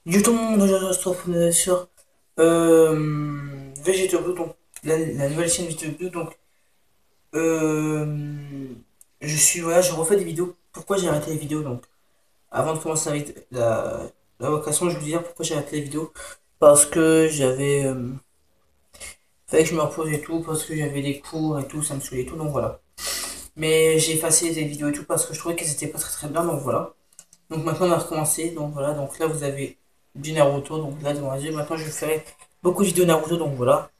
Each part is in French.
Du tout le monde, aujourd'hui, on se retrouve sur VGT Blue, donc la nouvelle chaîne VGT Blue. Donc, voilà, je refais des vidéos. Pourquoi j'ai arrêté les vidéos? Donc, avant de commencer avec la vocation, je vais vous dire pourquoi j'ai arrêté les vidéos. Parce que fallait que je me repose et tout, parce que j'avais des cours et tout, ça me saoulait et tout, donc voilà. Mais j'ai effacé des vidéos et tout parce que je trouvais qu'elles étaient pas très très bien, donc voilà. Donc maintenant on va recommencer. Donc voilà, donc là vous avez du Naruto. Donc là devant les yeux, maintenant je ferai beaucoup de vidéos Naruto. Donc voilà.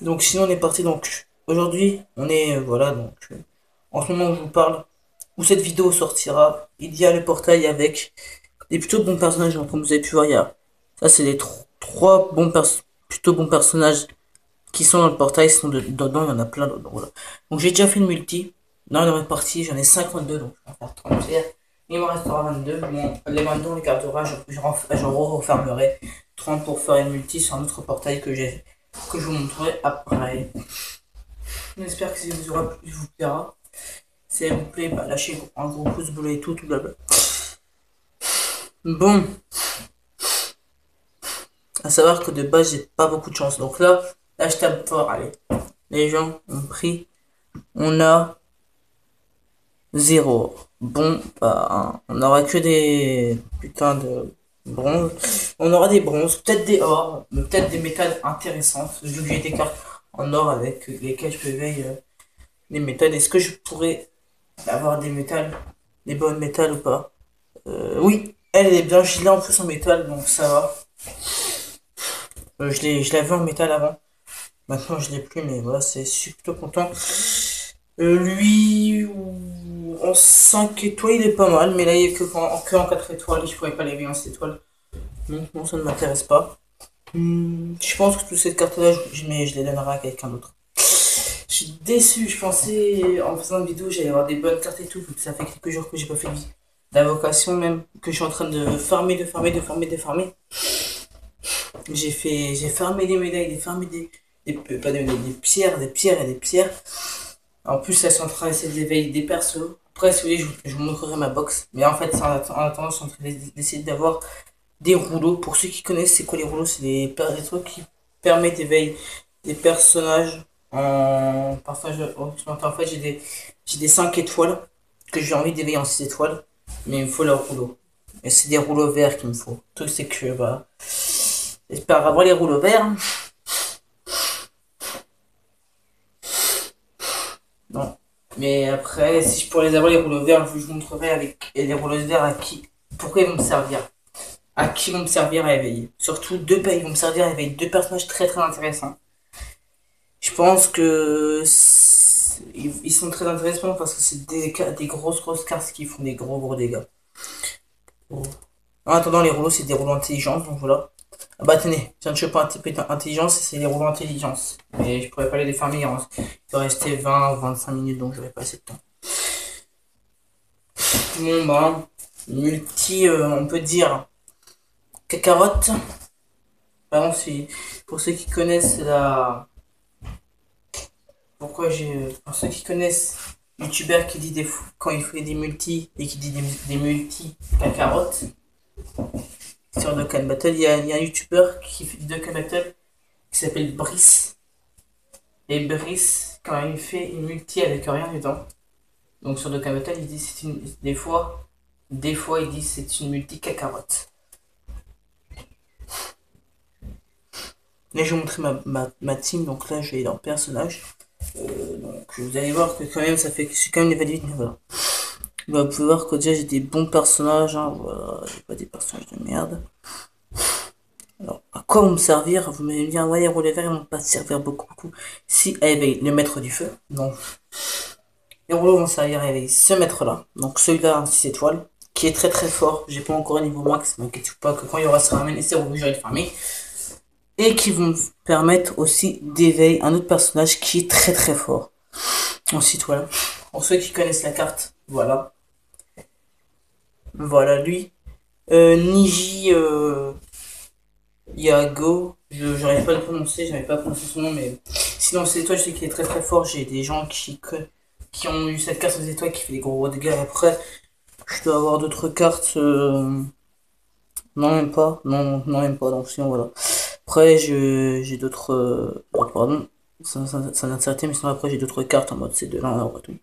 Donc sinon on est parti. Donc aujourd'hui on est voilà donc en ce moment où je vous parle, où cette vidéo sortira, il y a le portail avec des plutôt bons personnages. Donc comme vous avez pu voir, il y a ça c'est les trois plutôt bons personnages qui sont dans le portail. Sinon dedans il y en a plein d'autres. Donc voilà. Donc j'ai déjà fait une multi. Là on est parti, j'en ai 52 donc je vais en faire 30. Il me restera 22. Bon, les 22 on les gardera, je refermerai 30 pour faire une multi sur un autre portail que je vous montrerai après. J'espère que ça vous plaira. Si ça vous plaît, bah, lâchez un gros pouce bleu et tout blabla. Bon, à savoir que de base j'ai pas beaucoup de chance. Donc là je tape fort, allez. Les gens ont pris, on a zéro. Bon, bah, on aura que des putains de bronze. On aura des bronzes, peut-être des ors, mais peut-être des métals intéressantes. Vu que j'ai des cartes en or avec lesquelles je peux éveiller les métals. Est-ce que je pourrais avoir des métals, des bonnes métals ou pas? Oui, elle est bien. Je l'ai en plus en métal, donc ça va. Je l'avais en métal avant. Maintenant, je l'ai plus, mais voilà, je suis plutôt content. Lui, en 5 étoiles, il est pas mal, mais là, il est que en 4 étoiles, et je pourrais pas l'élever en 6 étoiles. Donc, non, ça ne m'intéresse pas. Je pense que toutes ces cartes-là, je les donnerai à quelqu'un d'autre. Je suis déçu, je pensais, en faisant une vidéo, j'allais avoir des bonnes cartes et tout, vu que ça fait quelques jours que j'ai pas fait d'invocation même, que je suis en train de farmer, de farmer. J'ai farmé des médailles, j'ai farmé pas des pierres, des pierres et des pierres. En plus, elles sont en train d'essayer d'éveiller des persos. Après, si vous voulez, je vous montrerai ma box. Mais en fait, en attendant, je suis en train d'essayer d'avoir des rouleaux. Pour ceux qui connaissent, c'est quoi les rouleaux? C'est des trucs qui permettent d'éveiller des personnages. Parfois, en fait, j'ai des 5 étoiles que j'ai envie d'éveiller en 6 étoiles. Mais il me faut leurs rouleaux. Et c'est des rouleaux verts qu'il me faut. Le truc, c'est que, bah, j'espère avoir les rouleaux verts. Non. Mais après, si je pourrais les avoir, les rouleaux verts, je vous montrerai avec les rouleaux verts à qui. Pourquoi ils vont me servir? À qui vont me servir à éveiller? Surtout ils vont me servir à éveiller deux personnages très très intéressants. Je pense que ils sont très intéressants parce que c'est des grosses cartes qui font des gros dégâts. Oh. En attendant, les rouleaux, c'est des rouleaux intelligents, donc voilà. Ah bah tenez, je viens de choper un type intelligence, c'est les rouleaux intelligence. Mais je pourrais pas les farmer, il doit rester 20 ou 25 minutes, donc j'aurais pas assez de temps. Bon bah, multi, on peut dire cacarotte. Vraiment, c'est pour ceux qui connaissent pour ceux qui connaissent youtubeur qui dit quand il fait des multi et qui dit des multi cacarotte sur Dokkan Battle, il y a un youtubeur qui fait du Dokkan Battle qui s'appelle Brice. Et Brice, quand il fait une multi avec rien dedans, donc sur Dokkan Battle, il dit c'est une, des fois il dit c'est une multi cacarotte. Là, je vais vous montrer ma team, donc là, je vais dans personnage. Donc, vous allez voir que quand même, ça fait que je suis quand même level 8, mais voilà. Bah, vous pouvez voir que déjà, j'ai des bons personnages, hein, voilà, j'ai pas des personnages de merde. Alors, à quoi vont me servir? Vous m'allez me dire, ouais, les rôles verts, ils vont pas servir beaucoup. Si, à éveiller le maître du feu, donc, les rouleaux vont servir à éveiller ce maître-là, donc celui-là, en 6 étoiles, qui est très très fort. J'ai pas encore un niveau max, mais inquiétez pas que quand il y aura ce ramen, et c'est rouges, j'aurai le farmer. Et qui vont permettre aussi d'éveiller un autre personnage qui est très très fort. Ensuite, voilà. Pour ceux qui connaissent la carte, voilà. Voilà lui. Niji Yago. J'arrive pas à le prononcer, j'arrive pas à prononcer son nom, mais sinon, cette étoile, je sais qu'il est très très fort. J'ai des gens qui ont eu cette carte aux étoiles qui fait des gros dégâts. Après, je dois avoir d'autres cartes Non, même pas. Non, non, même pas. Donc, sinon, voilà. Après, j'ai d'autres. Pardon. Ça n'a s'arrêté, mais sinon, après, j'ai d'autres cartes en mode c'est de l'un et tout.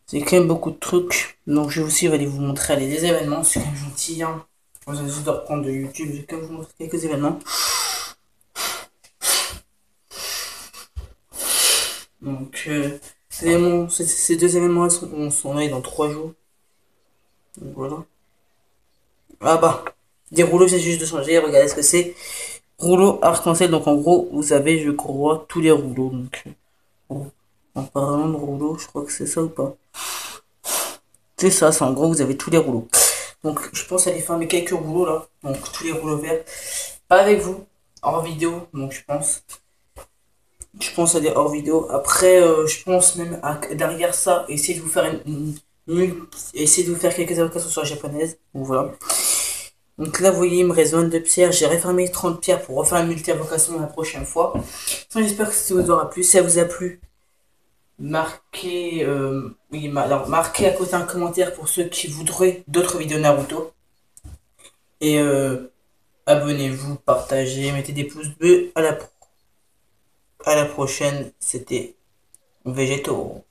C'est quand même beaucoup de trucs. Donc, je vais aussi aller vous montrer aller, des événements. C'est quand même gentil. Hein. Vous allez juste de reprendre de YouTube. Je vais quand même vous montrer quelques événements. Donc, ces deux événements sont là dans 3 jours. Donc, voilà. Ah bah, des rouleaux, c'est juste de changer. Regardez ce que c'est. Rouleau arc-en-ciel. Donc, en gros, vous avez, je crois, tous les rouleaux. Donc, bon. En parlant de rouleaux, je crois que c'est ça ou pas. C'est ça, c'est en gros, vous avez tous les rouleaux. Donc, je pense aller fermer quelques rouleaux là. Donc, tous les rouleaux verts. Pas avec vous, hors vidéo. Donc, je pense. Je pense aller hors vidéo. Après, je pense même à, derrière ça, essayer de vous faire essayer de vous faire quelques invocations sur la japonaise. Donc, voilà. Donc là, vous voyez, il me reste 22 pierres. J'ai refermé 30 pierres pour refaire une multi-invocation la prochaine fois. J'espère que ça vous aura plu. Si ça vous a plu, marquez, alors, marquez à côté un commentaire pour ceux qui voudraient d'autres vidéos Naruto. Et abonnez-vous, partagez, mettez des pouces bleus. À la prochaine, c'était Végétaux.